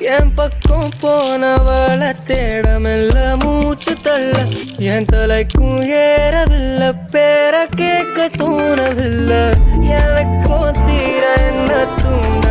என் பக்கம் போனவளை தேடமெல்ல மூச்சு தள்ள என் தலைக்கும் ஏறவில்லை பேர கேட்க தோணவில்லை எனக்கும் தீர என்ன தூண்ட